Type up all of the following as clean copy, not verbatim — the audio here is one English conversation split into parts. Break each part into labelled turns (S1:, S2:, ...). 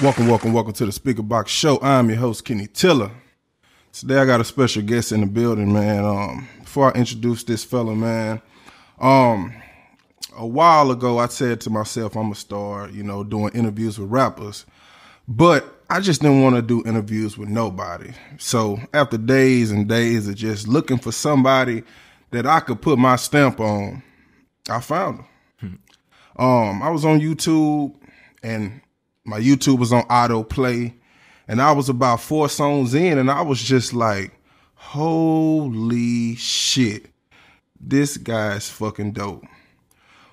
S1: Welcome to the SpeakerBox show. I'm your host, Kenny Tiller. Today I got a special guest in the building, man. Before I introduce this fella, man, a while ago I said to myself, I'm gonna start, doing interviews with rappers, but I just didn't want to do interviews with nobody. So after days and days of just looking for somebody that I could put my stamp on, I found him. I was on YouTube, and my YouTube was on autoplay, and I was about 4 songs in, and I was just like, holy shit, this guy's fucking dope.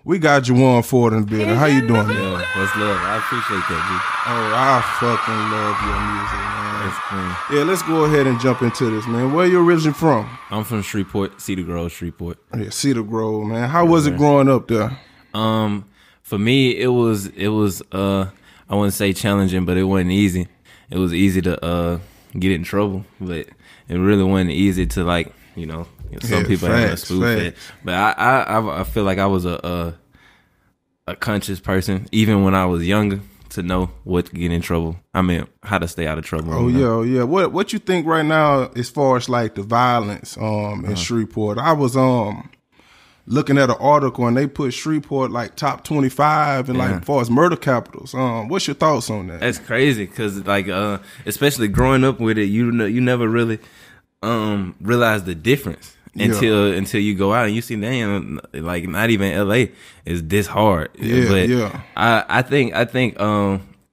S1: We got Jawuan Ford in the building. How you doing, man?
S2: Yeah, what's love? I appreciate that, G.
S1: Oh, I fucking love your music, man. Yeah, let's go ahead and jump into this, man. Where you originally from?
S2: I'm from Shreveport, Cedar Grove, Shreveport.
S1: Yeah, Cedar Grove, man. How was it growing up there?
S2: For me, it was I wouldn't say challenging, but it wasn't easy. It was easy to get in trouble, but it really wasn't easy to, like, some people have a spoon fed. But I feel like I was a conscious person, even when I was younger, to know what to get in trouble. I mean, how to stay out of trouble.
S1: Oh yeah. What you think right now as far as like the violence in Shreveport? I was looking at an article, and they put Shreveport like top 25 and like as far as murder capitals. What's your thoughts on that?
S2: That's crazy, because like especially growing up with it, you never really realize the difference until you go out and you see, damn, like not even LA is this hard. I think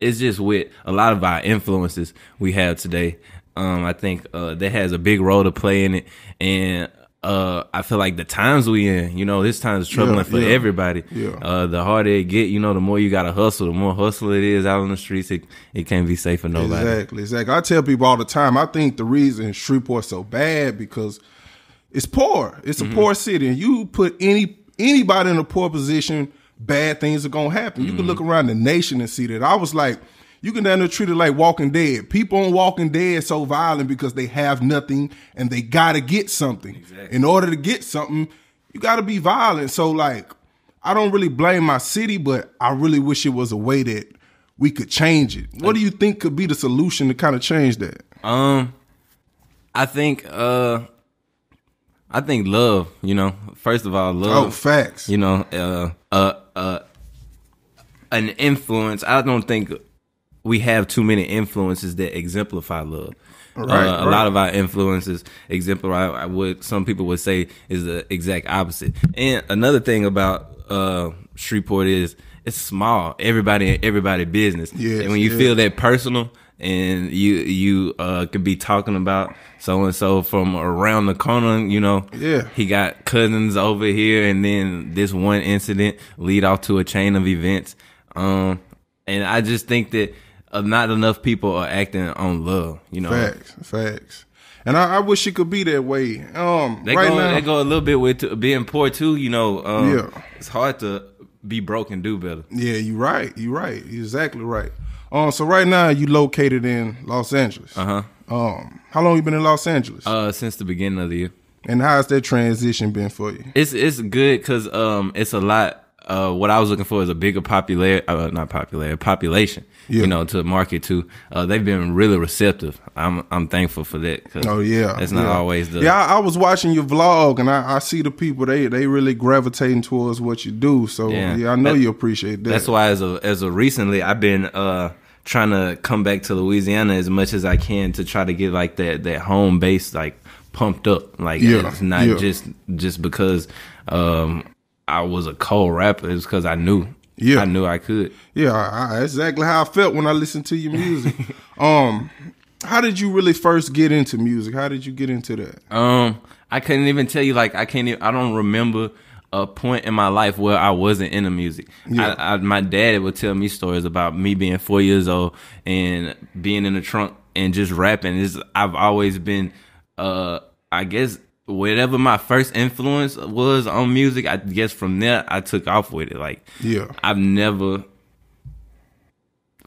S2: it's just with a lot of our influences we have today. I think that has a big role to play in it, and I feel like the times we in, this time is troubling for everybody. The harder it get, the more you gotta hustle, the more hustle it is out on the streets. It can't be safe for nobody.
S1: Exactly. I tell people all the time, I think the reason Shreveport's so bad because it's poor. It's a poor city, and you put anybody in a poor position, bad things are gonna happen. You can look around the nation and see that. I was like, you can down there treat it like Walking Dead. People on Walking Dead so violent because they have nothing and they gotta get something. Exactly. In order to get something, you gotta be violent. So like, I don't really blame my city, but I really wish it was a way that we could change it. What do you think could be the solution to kind of change that?
S2: I think love, first of all, love.
S1: Oh, facts.
S2: An influence. I don't think we have too many influences that exemplify love. Right. A lot of our influences exemplify what some people would say is the exact opposite. And another thing about Shreveport is it's small. Everybody business. Yes, and when you feel that personal, and you could be talking about so and so from around the corner, he got cousins over here, and then this one incident lead off to a chain of events. And I just think that not enough people are acting on love,
S1: Facts. And I wish it could be that way.
S2: They go a little bit with being poor too, It's hard to be broke and do better.
S1: Yeah, you're right. You're exactly right. So right now you located in Los Angeles. How long you been in Los Angeles?
S2: Since the beginning of the year.
S1: And how's that transition been for you?
S2: It's good because it's a lot. What I was looking for is a bigger population, to market to. They've been really receptive. I'm thankful for that. It's not always the.
S1: Yeah, I was watching your vlog, and I see the people they really gravitating towards what you do. So I know you appreciate that.
S2: That's why as of recently, I've been trying to come back to Louisiana as much as I can to try to get like that home base like pumped up. Like it's not just because I was a cold rapper. It's because I knew I could.
S1: Yeah, exactly how I felt when I listened to your music. How did you really first get into music? How did you get into that?
S2: I couldn't even tell you. Like I don't remember a point in my life where I wasn't into music. My dad would tell me stories about me being 4 years old and being in the trunk and just rapping. I've always been, I guess, whatever my first influence was on music, I guess from there I took off with it. Like, I've never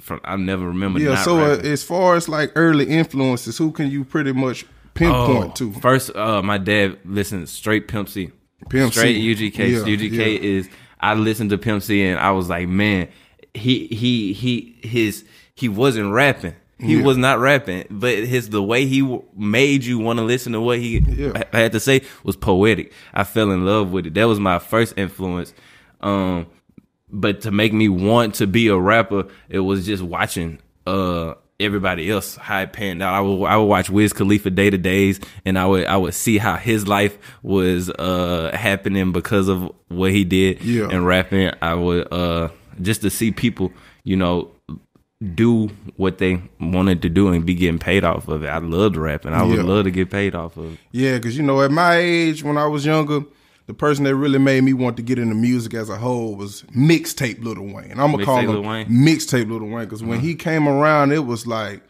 S2: remember. Yeah.
S1: So as far as like early influences, who can you pretty much pinpoint to?
S2: First, my dad listened straight Pimp C. Straight UGK. UGK is. I listened to Pimp C and I was like, man, his he wasn't rapping. He was not rapping, but the way he made you want to listen to what he had to say was poetic. I fell in love with it. That was my first influence. But to make me want to be a rapper, it was just watching everybody else how it panned out. I would watch Wiz Khalifa Day to Days, and I would see how his life was happening because of what he did and rapping. I would just to see people, do what they wanted to do and be getting paid off of it. I loved rapping. I would love to get paid off of it. Yeah,
S1: because at my age, when I was younger, the person that really made me want to get into music as a whole was Mixtape Lil Wayne. I'm gonna call him Mixtape Lil Wayne because when he came around, it was like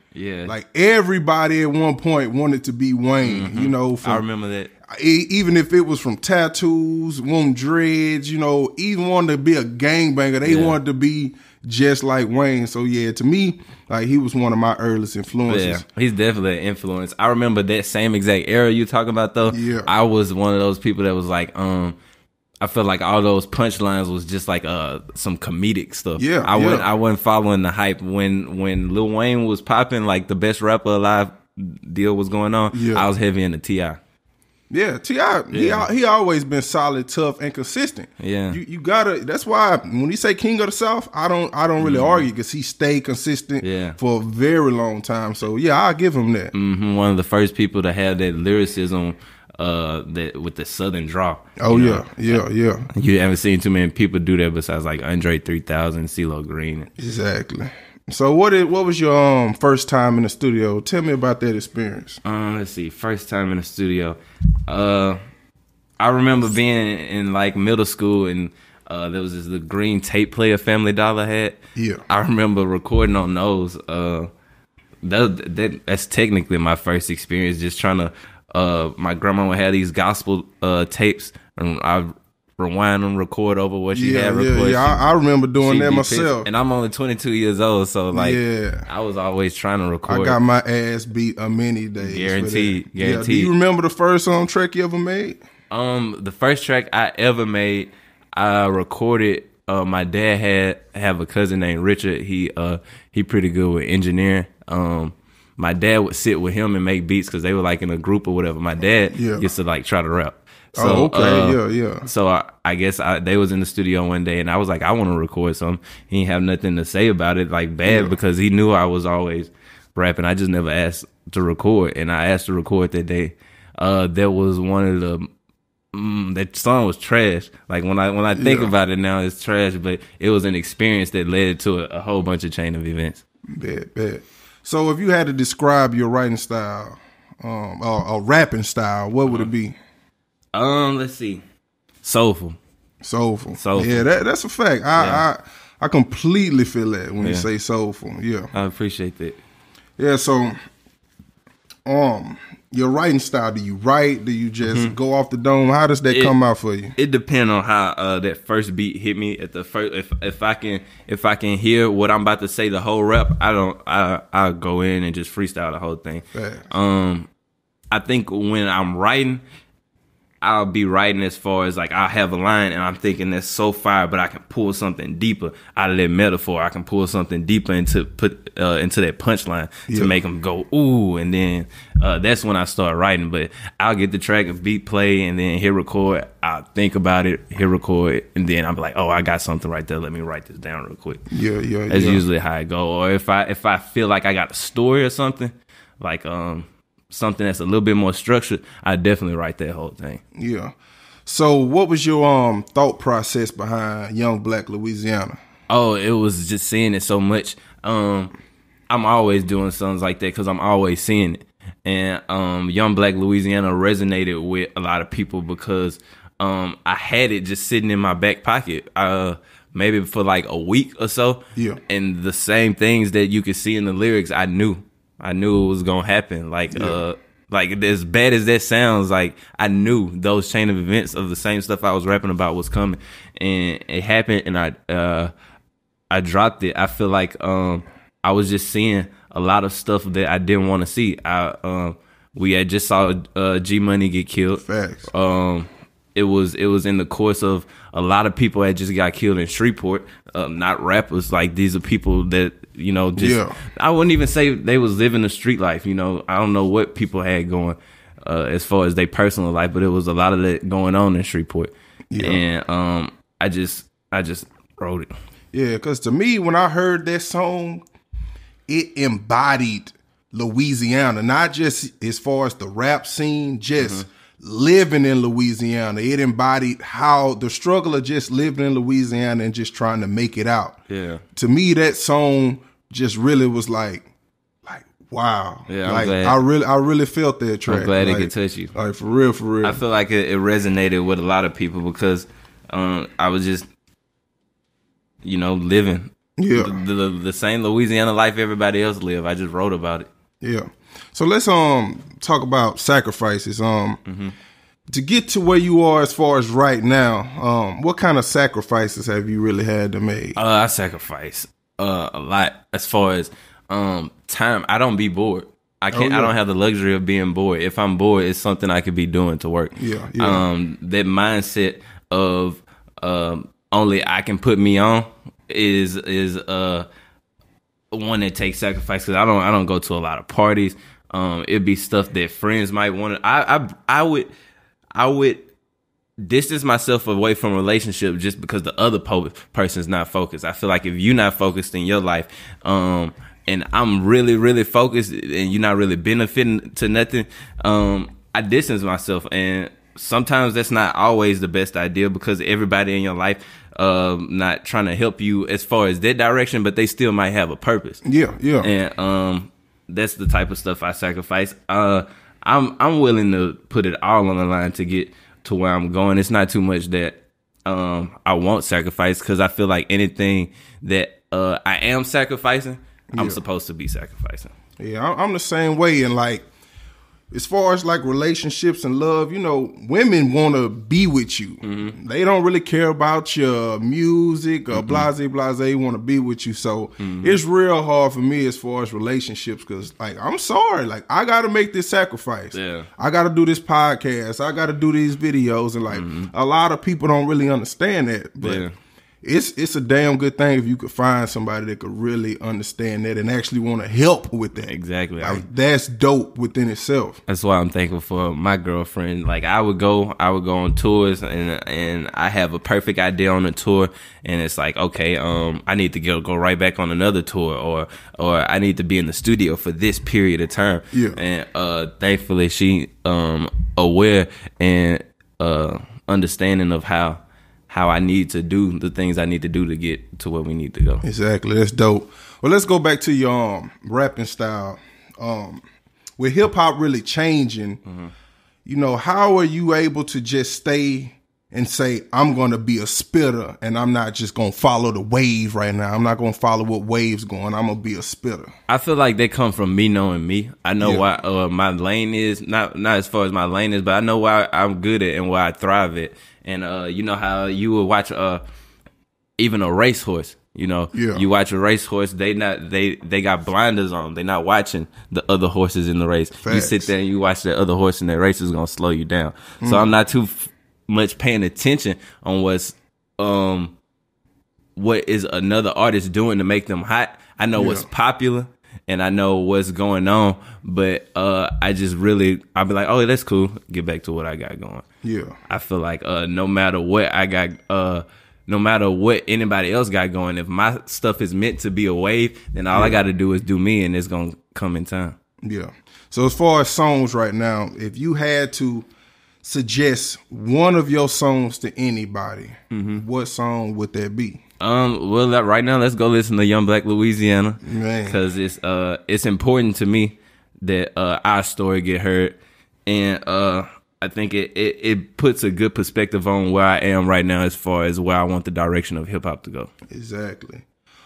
S1: everybody at one point wanted to be Wayne.
S2: I remember that.
S1: Even if it was from tattoos, dreads, even wanted to be a gangbanger, they wanted to be just like Wayne. So to me, like, he was one of my earliest influences.
S2: Yeah, he's definitely an influence. I remember that same exact era you talking about though. Yeah, I was one of those people that was like, I felt like all those punchlines was just like some comedic stuff. Yeah, I wasn't following the hype when Lil Wayne was popping, like the best rapper alive deal was going on. Yeah. I was heavy into T.I.
S1: Yeah, T.I. He always been solid, tough, and consistent. Yeah, you gotta. That's why when he say King of the South, I don't really argue because he stayed consistent for a very long time. So I'll give him that.
S2: One of the first people to have that lyricism, that with the Southern draw.
S1: Oh yeah.
S2: You haven't seen too many people do that besides like Andre 3000, CeeLo Green.
S1: Exactly. So what was your first time in the studio? Tell me about that experience.
S2: Let's see. First time in the studio. I remember being in like middle school and there was the green tape player Family Dollar had. Yeah. I remember recording on those. That's technically my first experience, just trying to my grandma would have these gospel tapes and I rewind them, record over what she had recorded.
S1: I remember doing that myself.
S2: And I'm only 22 years old, so like I was always trying to record.
S1: I got my ass beat many days.
S2: Guaranteed.
S1: Yeah. Do you remember the first track you ever made?
S2: The first track I ever made, I recorded. My dad have a cousin named Richard. He pretty good with engineering. My dad would sit with him and make beats because they were like in a group or whatever. My dad used to like try to rap. So, So I guess they was in the studio one day and I was like, I want to record something. He didn't have nothing to say about it, like bad, because he knew I was always rapping. I just never asked to record, and I asked to record that day. That was one of the that song was trash. Like when I think about it now, it's trash, but it was an experience that led to a whole bunch of chain of events.
S1: Bad. So if you had to describe your writing style, or rapping style, what would it be?
S2: Let's see. Soulful.
S1: Yeah, that's a fact. I completely feel that when you say soulful. Yeah.
S2: I appreciate that.
S1: Yeah, so your writing style, do you write? Do you just go off the dome? How does that come out for you?
S2: It depends on how that first beat hit me at the first. If I can hear what I'm about to say the whole rap, I'll go in and just freestyle the whole thing. Fact. I think when I'm writing, I'll be writing as far as like I'll have a line and I'm thinking that's so fire, but I can pull something deeper out of that metaphor. I can pull something deeper into that punchline to make them go ooh, and then that's when I start writing. But I'll get the track and beat play and then hit record. I'll think about it, hit record, and then I'll be like, oh, I got something right there. Let me write this down real quick. That's usually how I go. Or if I feel like I got a story or something, like something that's a little bit more structured, I definitely write that whole thing.
S1: Yeah. So what was your thought process behind Young Black Louisiana?
S2: Oh, it was just seeing it so much. I'm always doing songs like that because I'm always seeing it. And Young Black Louisiana resonated with a lot of people because I had it just sitting in my back pocket maybe for like a week or so. Yeah. And the same things that you could see in the lyrics, I knew it was gonna happen. Like as bad as that sounds, like I knew those chain of events of the same stuff I was rapping about was coming, and it happened. And I dropped it. I feel like I was just seeing a lot of stuff that I didn't want to see. We had just saw G Money get killed. Facts. It was in the course of a lot of people had just got killed in Shreveport. Not rappers. Like these are people that You know, just I wouldn't even say they was living the street life. You know, I don't know what people had going as far as their personal life, but it was a lot of that going on in Shreveport. And I just wrote it.
S1: Yeah, because to me, when I heard that song, it embodied Louisiana, not just as far as the rap scene, just living in Louisiana. It embodied how the struggle of just living in Louisiana and just trying to make it out.
S2: Yeah.
S1: To me, that song just really was like wow.
S2: Yeah,
S1: like
S2: glad.
S1: I really felt that track.
S2: I'm glad
S1: like,
S2: it could touch you.
S1: Like for real.
S2: I feel like it resonated with a lot of people because I was just, you know, living the same Louisiana life everybody else live. I just wrote about it.
S1: Yeah. So let's talk about sacrifices. To get to where you are as far as right now, what kind of sacrifices have you really had to make?
S2: I sacrifice a lot as far as time. I don't be bored. I can't. I don't have the luxury of being bored. If I'm bored, it's something I could be doing to work. That mindset of only I can put me on is one that takes sacrifice, because I don't go to a lot of parties. It'd be stuff that friends might want to. I would distance myself away from relationship just because the other person's not focused. I feel like if you're not focused in your life, and I'm really, really focused, and you're not really benefiting to nothing, I distance myself. And sometimes that's not always the best idea, because everybody in your life not trying to help you as far as their direction, but they still might have a purpose.
S1: Yeah.
S2: And that's the type of stuff I sacrifice. I'm willing to put it all on the line to get to where I'm going. It's not too much that I won't sacrifice, because I feel like anything that I am sacrificing, I'm supposed to be sacrificing. Yeah,
S1: I'm the same way. And like, as far as like relationships and love, you know, women want to be with you. They don't really care about your music or blase. They want to be with you. So it's real hard for me as far as relationships, because like, I'm sorry, like I got to make this sacrifice.
S2: Yeah.
S1: I got to do this podcast. I got to do these videos. And like a lot of people don't really understand that. But it's a damn good thing if you could find somebody that could really understand that and actually want to help with that.
S2: Exactly.
S1: Like, that's dope within itself.
S2: That's why I'm thankful for my girlfriend. Like I would go on tours, and I have a perfect idea on the tour, and it's like, okay, I need to go right back on another tour, or I need to be in the studio for this period of time. Yeah. And thankfully she aware and understanding of how I need to do the things I need to do to get to where we need to go.
S1: Exactly. That's dope. Well, let's go back to your rapping style. With hip hop really changing, you know, how are you able to just stay and say, I'm going to be a spitter, and I'm not just going to follow the wave right now. I'm not going to follow what wave's going. I'm going to be a spitter.
S2: I feel like they come from me knowing me. I know why my lane is, not as far as my lane is, but I know why I'm good at and why I thrive at. And you know how you would watch even a racehorse. You know, you watch a racehorse. They got blinders on. They're not watching the other horses in the race. Facts. You sit there and you watch the other horse, and that race is gonna slow you down. So I'm not too much paying attention on what is another artist doing to make them hot. I know what's popular, and I know what's going on, but I just really, I'll be like, oh, that's cool. Get back to what I got going.
S1: Yeah.
S2: I feel like no matter what I got, no matter what anybody else got going, if my stuff is meant to be a wave, then all I got to do is do me, and it's going to come in time. Yeah.
S1: So as far as songs right now, if you had to suggest one of your songs to anybody, what song would that be?
S2: Well, right now, let's go listen to Young Black Louisiana, because it's important to me that our story get heard, and I think it puts a good perspective on where I am right now as far as where I want the direction of hip hop to go.
S1: Exactly.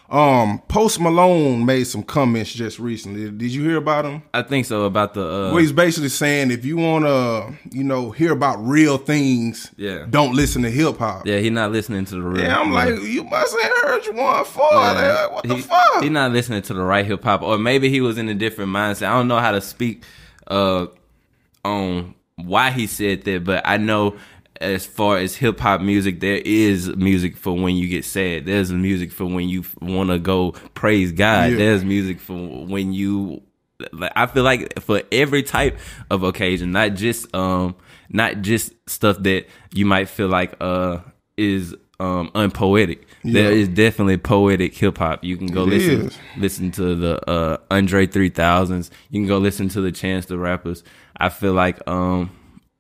S1: Post Malone made some comments just recently. Did you hear about him?
S2: I think so, about the
S1: well, he's basically saying if you want to, hear about real things, don't listen to hip hop.
S2: Yeah, he's not listening to the real.
S1: Yeah, I'm like, you must have heard Jawuan for that. What the fuck?
S2: He's not listening to the right hip hop, or maybe he was in a different mindset. I don't know how to speak on why he said that, but I know as far as hip hop music, there is music for when you get sad. There's music for when you want to go praise God. Yeah. There's music for when you, like, I feel like for every type of occasion, not just stuff that you might feel like is unpoetic. Yeah. There is definitely poetic hip hop. You can go listen to the Andre 3000s. You can go listen to the Chance the Rappers. I feel like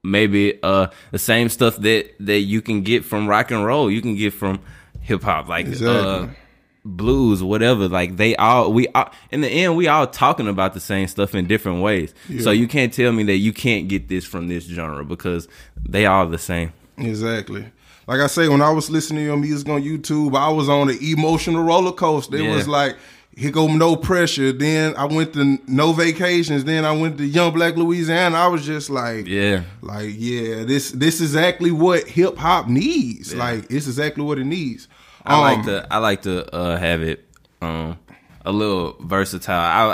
S2: maybe the same stuff that you can get from rock and roll, you can get from hip hop, like blues, whatever. Like we all in the end, we all talking about the same stuff in different ways. Yeah. So you can't tell me that you can't get this from this genre, because they all the same.
S1: Exactly. Like I say, when I was listening to your music on YouTube, I was on an emotional roller coaster. It was like, here go No Pressure. Then I went to No Vacations. Then I went to Young Black Louisiana. I was just like, this is exactly what hip hop needs. Yeah. Like, it's exactly what it needs.
S2: I like to have it a little versatile.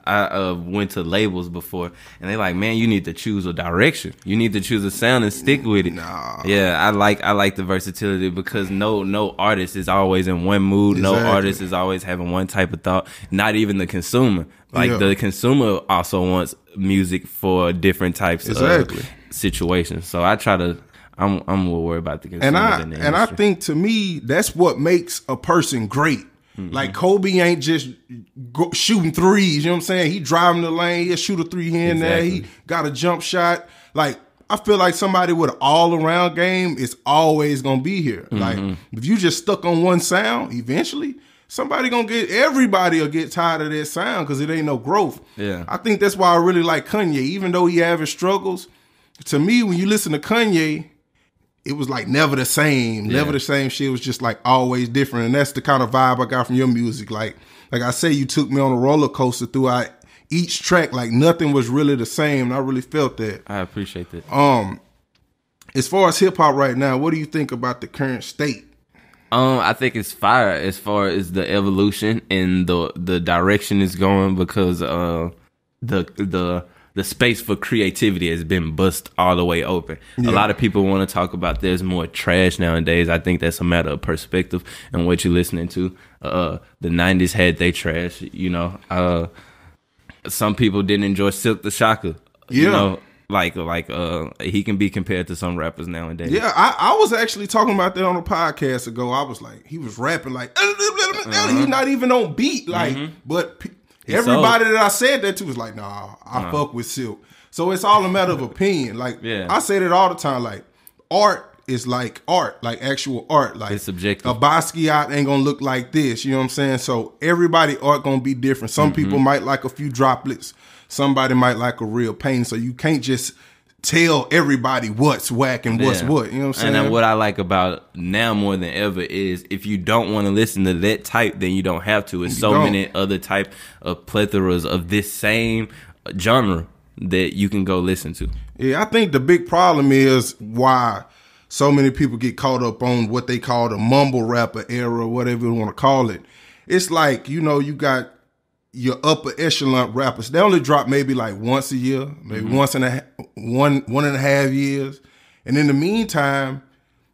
S2: I went to labels before, and they like, man, you need to choose a direction. You need to choose a sound and stick with it. Nah. Yeah, I like the versatility, because no artist is always in one mood. Exactly. No artist is always having one type of thought. Not even the consumer. Like the consumer also wants music for different types of situations. So I try to. I'm more worried about the consumer than the industry. And
S1: I think, to me, that's what makes a person great. Mm-hmm. Like, Kobe ain't just shooting threes, you know what I'm saying? He driving the lane, he'll shoot a three here and there, he got a jump shot. Like, I feel like somebody with an all-around game is always going to be here. Mm-hmm. Like, if you just stuck on one sound, eventually, everybody will get tired of that sound, because it ain't no growth. Yeah. I think that's why I really like Kanye. Even though he having struggles, to me, when you listen to Kanye, it was like never the same. Yeah. Never the same shit. It was just like always different. And that's the kind of vibe I got from your music. Like I say, you took me on a roller coaster throughout each track. Like, nothing was really the same. And I really felt that.
S2: I appreciate that.
S1: As far as hip hop right now, what do you think about the current state?
S2: I think it's fire as far as the evolution and the direction it's going, because the space for creativity has been bust all the way open. Yeah. A lot of people want to talk about there's more trash nowadays. I think that's a matter of perspective and what you're listening to. The 90s had they trash, you know. Some people didn't enjoy Silkk the Shocker. Yeah. You know, like he can be compared to some rappers nowadays.
S1: Yeah, I was actually talking about that on a podcast ago. I was like, he was rapping like, he's not even on beat. Like, but everybody that I said that to was like, nah, I fuck with Silkk. So it's all a matter of opinion. Like, I say that all the time. Like, art is like art, like actual art. Like,
S2: it's subjective.
S1: A Basquiat ain't gonna look like this. You know what I'm saying? So everybody art gonna be different. Some people might like a few droplets. Somebody might like a real painting. So you can't just tell everybody what's whack and what's what. You know what I'm saying?
S2: And what I like about now more than ever is, if you don't want to listen to that type, then you don't have to. It's many other type of plethoras of this same genre that you can go listen to.
S1: Yeah, I think the big problem is why so many people get caught up on what they call the mumble rapper era, whatever you want to call it. It's like, you know, you got your upper echelon rappers. They only drop maybe like once a year, maybe one and a half years. And in the meantime,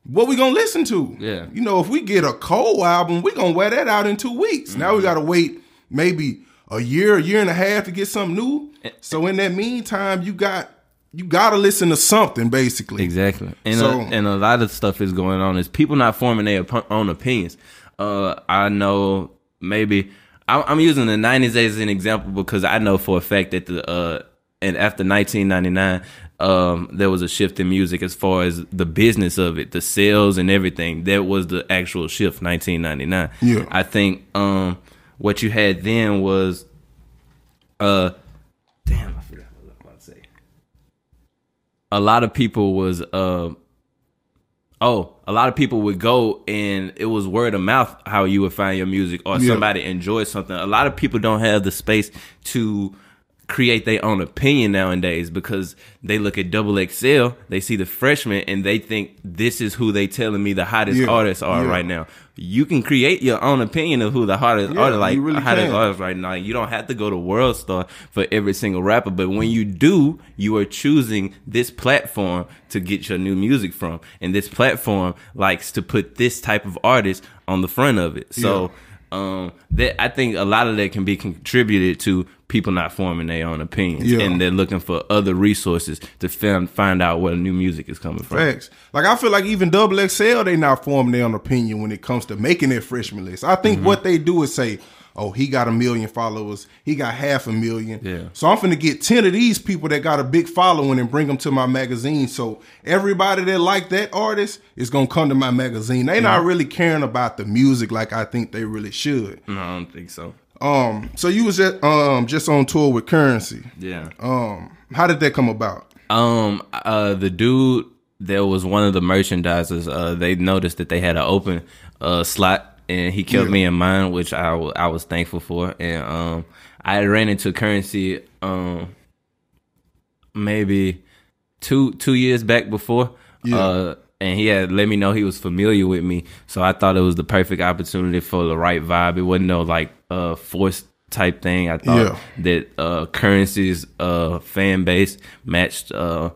S1: what we gonna listen to? Yeah. You know, if we get a Cole album, we gonna wear that out in 2 weeks. Now we gotta wait maybe a year and a half to get something new. So in that meantime, you gotta listen to something, basically.
S2: Exactly. And and a lot of stuff is going on is people not forming their own opinions. I know maybe I'm using the 90s as an example, because I know for a fact that and after 1999, there was a shift in music as far as the business of it, the sales and everything. That was the actual shift, 1999. Yeah. I think what you had then was, damn, I forgot what I was about to say. A lot of people was, a lot of people would go and it was word of mouth how you would find your music, or somebody enjoyed something. A lot of people don't have the space to create their own opinion nowadays because they look at XXL, they see the freshman, and they think this is who they telling me the hottest artists are right now. You can create your own opinion of who the hottest artist, like really hottest artists right now. You don't have to go to World Star for every single rapper, but when you do, you are choosing this platform to get your new music from, and this platform likes to put this type of artist on the front of it. So that I think a lot of that can be contributed to people not forming their own opinions, and they're looking for other resources to find out where new music is coming from.
S1: Facts. Like I feel like even XXL, they not forming their own opinion when it comes to making their freshman list. I think what they do is say, oh, he got 1 million followers, he got 500,000. Yeah. So I'm finna get 10 of these people that got a big following and bring them to my magazine. So everybody that like that artist is gonna come to my magazine. They not really caring about the music like I think they really should.
S2: No, I don't think so.
S1: So you was just on tour with Currency.
S2: Yeah.
S1: How did that come about?
S2: The dude that was one of the merchandisers, they noticed that they had an open slot, and he kept me in mind, which I was thankful for. And I ran into Currency maybe two years back before. And he had let me know he was familiar with me, so I thought it was the perfect opportunity for the right vibe. It wasn't no like forced type thing. I thought that Currency's fan base matched a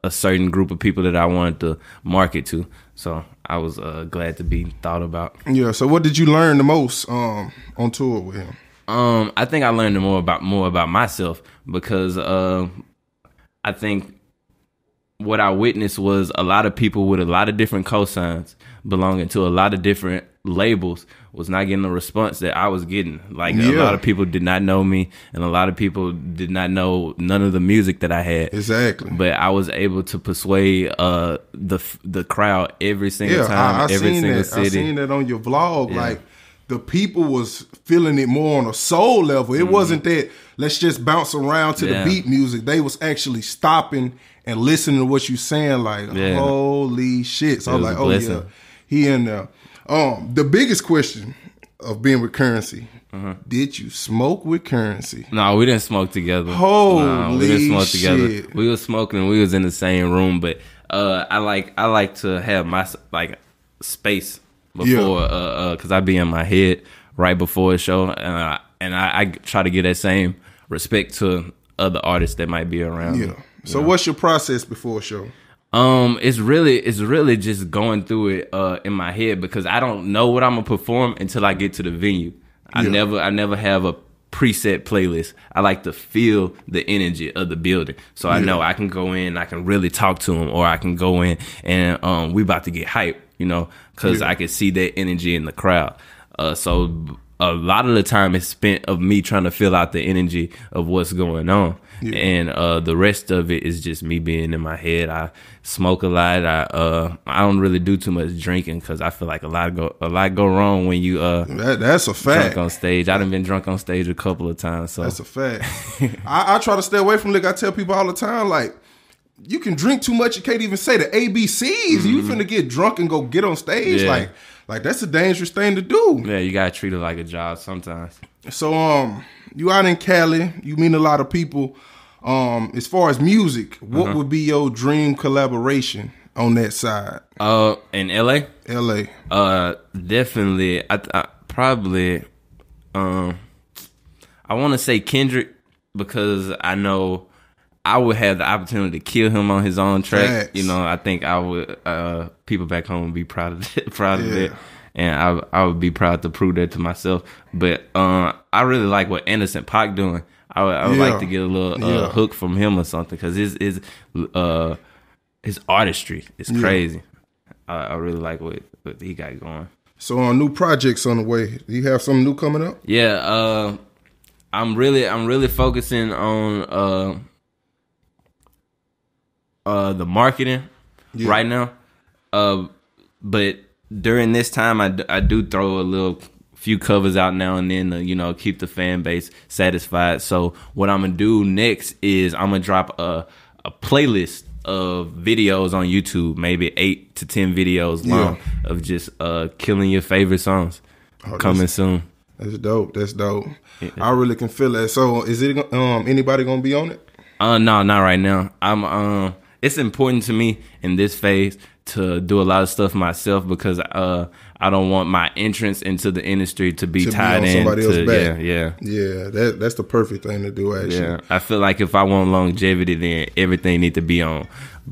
S2: certain group of people that I wanted to market to. So I was glad to be thought about.
S1: Yeah. So what did you learn the most on tour with him?
S2: I think I learned more about myself because I think what I witnessed was a lot of people with a lot of different cosigns belonging to a lot of different labels was not getting the response that I was getting. Like a lot of people did not know me, and a lot of people did not know none of the music that I had.
S1: Exactly.
S2: But I was able to persuade the crowd every single time, every single city.
S1: I seen that on your vlog. Like the people was feeling it more on a soul level. It wasn't that let's just bounce around to the beat music. They was actually stopping and listening to what you saying, like, holy shit. So I was like, oh yeah, he in there. The biggest question of being with Currency, did you smoke with Currency?
S2: No, we didn't smoke together.
S1: Holy
S2: we didn't smoke
S1: shit.
S2: together. We was smoking, we was in the same room, but I like to have my space before because I be in my head right before a show, and I try to get that same respect to other artists that might be around me.
S1: So what's your process before a show?
S2: It's really just going through it in my head because I don't know what I'm gonna perform until I get to the venue. I never have a preset playlist. I like to feel the energy of the building, so I know I can go in, I can really talk to them, or I can go in and we about to get hype, because I can see that energy in the crowd. So a lot of the time is spent of me trying to feel out the energy of what's going on. And the rest of it is just me being in my head. I smoke a lot. I don't really do too much drinking because I feel like a lot go wrong when you
S1: that's a fact.
S2: Drunk on stage. I done been drunk on stage a couple of times. So
S1: that's a fact. I try to stay away from liquor. I tell people all the time, like, you can drink too much, you can't even say the ABCs. You finna get drunk and go get on stage. Like that's a dangerous thing to do.
S2: Yeah, you gotta treat it like a job sometimes.
S1: So you out in Cali, you meet a lot of people. As far as music, what would be your dream collaboration on that side?
S2: In LA?
S1: LA.
S2: Definitely. I probably I want to say Kendrick because I know I would have the opportunity to kill him on his own track.
S1: Facts.
S2: I think I would. People back home would be proud of it, and I would be proud to prove that to myself. But I really like what Anderson .Paak doing. I would like to get a little hook from him or something because his artistry is crazy. I really like what he got going.
S1: So new projects on the way. Do you have something new coming up?
S2: Yeah, I'm really focusing on the marketing right now. But during this time, I do throw a few covers out now and then to, keep the fan base satisfied. So what I'm gonna do next is I'm gonna drop a playlist of videos on YouTube, maybe 8 to 10 videos long of just killing your favorite songs. Coming soon.
S1: That's dope. That's dope. Yeah. I really can feel that. So, is it anybody gonna be on it?
S2: No, not right now. It's important to me in this phase to do a lot of stuff myself because I don't want my entrance into the industry to be tied in somebody else's back. Yeah.
S1: That's the perfect thing to do. Actually,
S2: yeah. I feel like if I want longevity, then everything need to be on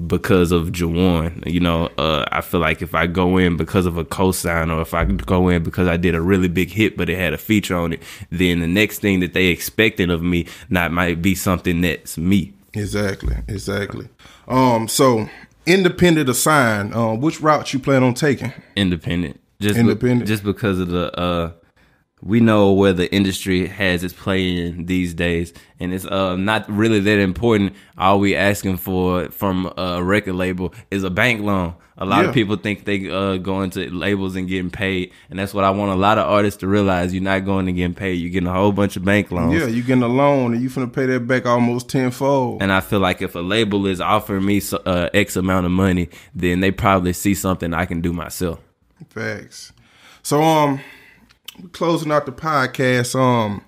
S2: because of Jawuan. You know, I feel like if I go in because of a cosign or if I go in because I did a really big hit but it had a feature on it, then the next thing that they expected of me might be something that's me.
S1: Exactly. So independent of sign, which route you plan on taking?
S2: Independent. Just because of the we know where the industry has its play in these days, and it's not really that important. All we asking for from a record label is a bank loan. A lot of people think they go into labels and getting paid, and that's what I want a lot of artists to realize. You're not going to get paid. You're getting a whole bunch of bank loans.
S1: Yeah, you're getting a loan, and you're finna pay that back almost tenfold.
S2: And I feel like if a label is offering me X amount of money, then they probably see something I can do myself. Facts.
S1: So, closing out the podcast,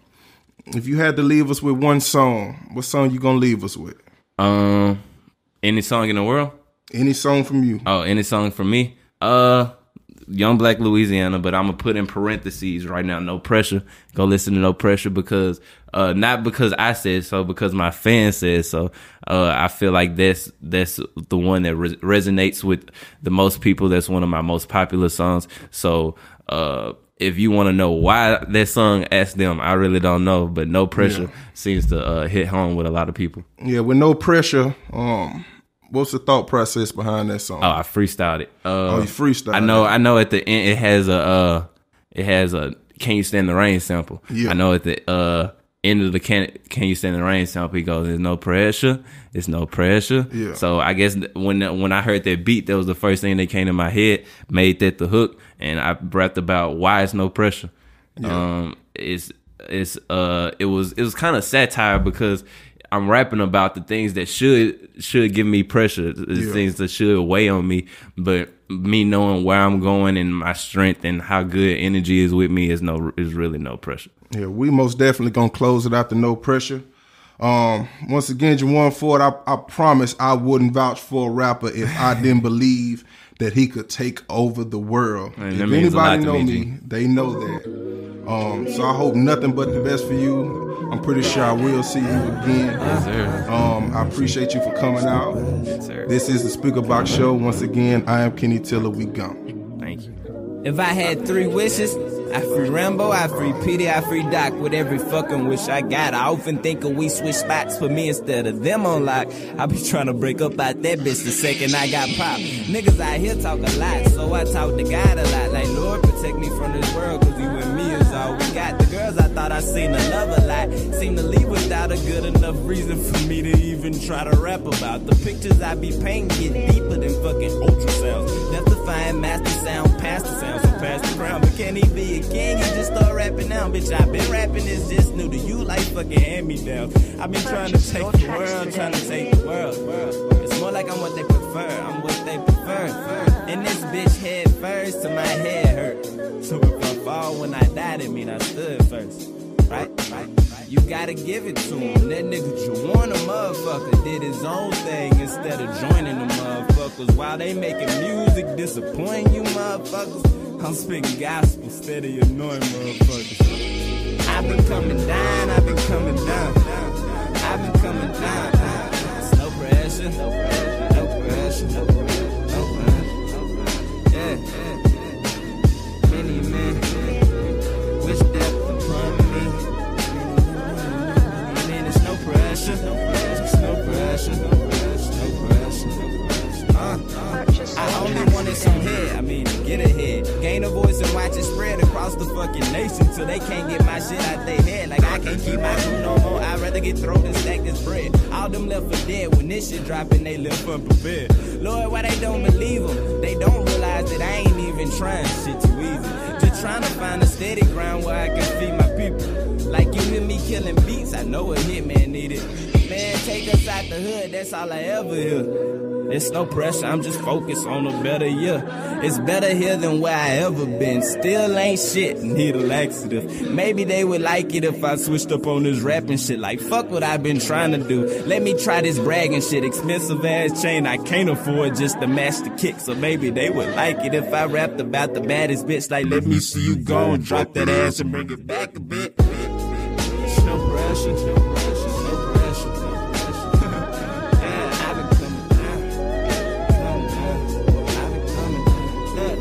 S1: if you had to leave us with one song, what song you gonna leave us with?
S2: Any song in the world?
S1: Any song from you?
S2: Oh, any song from me? Young Black Louisiana, but I'm gonna put in parentheses right now. No Pressure. Go listen to No Pressure because not because I said so, because my fans said so. I feel like that's the one that resonates with the most people. That's one of my most popular songs. So if you want to know why that song, ask them. I really don't know, but No Pressure seems to hit home with a lot of people. Yeah,
S1: with No Pressure, what's the thought process behind that song?
S2: Oh, I freestyled it.
S1: You freestyled
S2: I know at the end it has a Can You Stand the Rain sample. Yeah. I know at the end of the Can You Stand the Rain sample, he goes, "There's no pressure. It's no pressure." Yeah. So I guess when I heard that beat, that was the first thing that came to my head, made that the hook, and I rapped about why it's no pressure. Yeah. It was kind of satire because I'm rapping about the things that should give me pressure, the things that should weigh on me, but me knowing where I'm going and my strength and how good energy is with me is really no pressure.
S1: Yeah, we most definitely gonna close it out to No Pressure. Once again, Jawuan Ford, I promise I wouldn't vouch for a rapper if I didn't believe that he could take over the world. If anybody know me, they know that. So I hope nothing but the best for you. I'm pretty sure I will see you again.
S2: Yes, sir.
S1: I appreciate you for coming out.
S2: Yes, sir.
S1: This is the SpeakerBox Show. Once again, I am Kenny Tiller. We gone.
S2: Thank you.
S3: If I had 3 wishes, I free Rambo, I free Petey, I free Doc with every fucking wish I got. I often think we switch spots for me instead of them on lock. I be trying to break up out that bitch the second I got popped. Niggas out here talk a lot, so I talk to God a lot. Like, Lord, protect me from this world, cause you and me is all we got. The girls I thought I seen a love a lot seem to leave without a good enough reason for me to even try to rap about. The pictures I be painting get deeper than fucking ultrasounds. Death defying master sound, past the sound, so pass the crown. But can he be a king? He just start rapping now. Bitch, I been rapping, it's just new to you like fucking hand-me-down. I been trying to take the world, trying to take the world. It's more like I'm what they prefer, I'm what they prefer. And this bitch head first to my head hurt. So if I fall when I die, that mean I stood first. Right? You gotta give it to him. That nigga Jawuan, a motherfucker, did his own thing instead of joining the motherfuckers. While they making music disappointing you motherfuckers, I'm speaking gospel instead of annoying motherfuckers. I've been coming down, I've been coming down. I've been coming down. It's no pressure, no pressure, no pressure, no pressure, no pressure. Yeah. Many men wish death upon me. And then it's no pressure, no pressure, no pressure, no pressure, no pressure, no pressure. I only wanted some head, get ahead. Gain a voice and watch it spread across the fucking nation till they can't get my shit out their head. Like I can't keep my crew no more. I'd rather get thrown than stack this bread. All them left for dead when this shit dropping, they left unprepared. Lord, why they don't believe them? They don't realize that I ain't even trying. Shit too easy. Just trying to find a steady ground where I can feed my people. Like you hear me killing beats, I know a hitman needed. Man, take us out the hood, that's all I ever hear. It's no pressure, I'm just focused on a better year. It's better here than where I ever been. Still ain't shit, need a laxative. Maybe they would like it if I switched up on this rapping shit. Like, fuck what I've been trying to do. Let me try this bragging shit. Expensive ass chain I can't afford just to match the kick. So maybe they would like it if I rapped about the baddest bitch. Like, let me see you go and drop that ass and bring it back a bit. It's no pressure, no pressure, no pressure, no pressure. Yeah, I've been coming down, I've been coming down.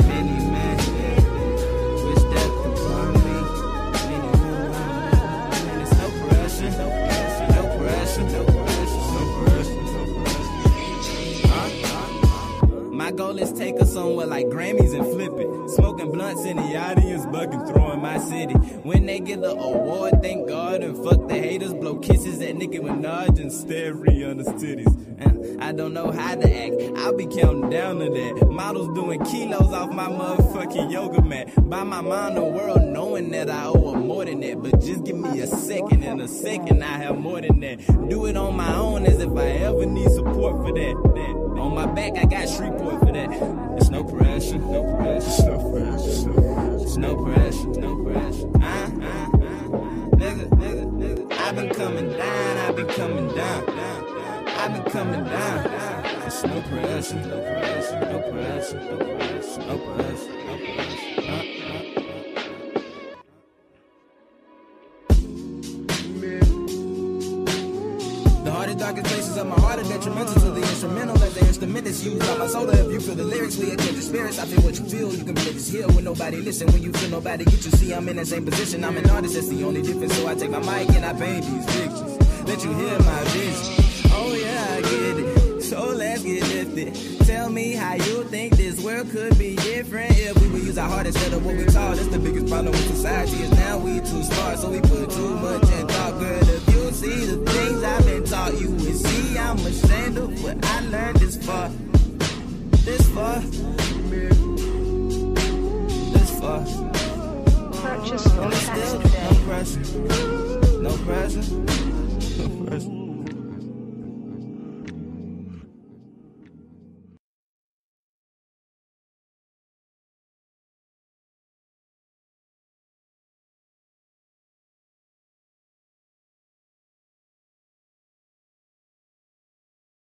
S3: Many men wish death upon me. Many men, and it's no pressure, no pressure, no pressure, no pressure, no pressure, no pressure. My goal is take us somewhere like Grammys and flip it. Smoking blunts in the audience, bucking, throwing my city. When they get the award, thank God, and fuck the haters. Blow kisses at Nicki Minaj and stare on the titties. I don't know how to act, I'll be counting down to that. Models doing kilos off my motherfucking yoga mat. By my mind the world knowing that I owe her more than that. But just give me a second, in a second I have more than that. Do it on my own as if I ever need support for that. On my back I got Shreveport for that. It's no pressure, no pressure, no pressure, it's no pressure, no pressure. Nigga, I've been coming down, I've been coming down, I've been coming down. It's no pressure, no pressure, no pressure, no pressure, no pressure, no pressure. The hardest, darkest places of my heart are detrimental to the instrumental. As the instrument is used by my soul. If you feel the lyrics, we attend the spirits. I feel what you feel. You can be this here when nobody listen. When you feel nobody get you, see I'm in that same position. I'm an artist, that's the only difference. So I take my mic and I paint these pictures. Let you hear my vision. Oh yeah, I get it. So let's get lifted. Tell me how you think this world could be different if we would use our heart instead of what we taught. That's the biggest problem with society is now we too smart, so we put too much in thought. Girl, if you see the things I've been taught, you would see I'm ashamed of what I learned this far. This far. This far.
S4: Purchase your tracks today.
S3: No pressure. No pressure. No pressure.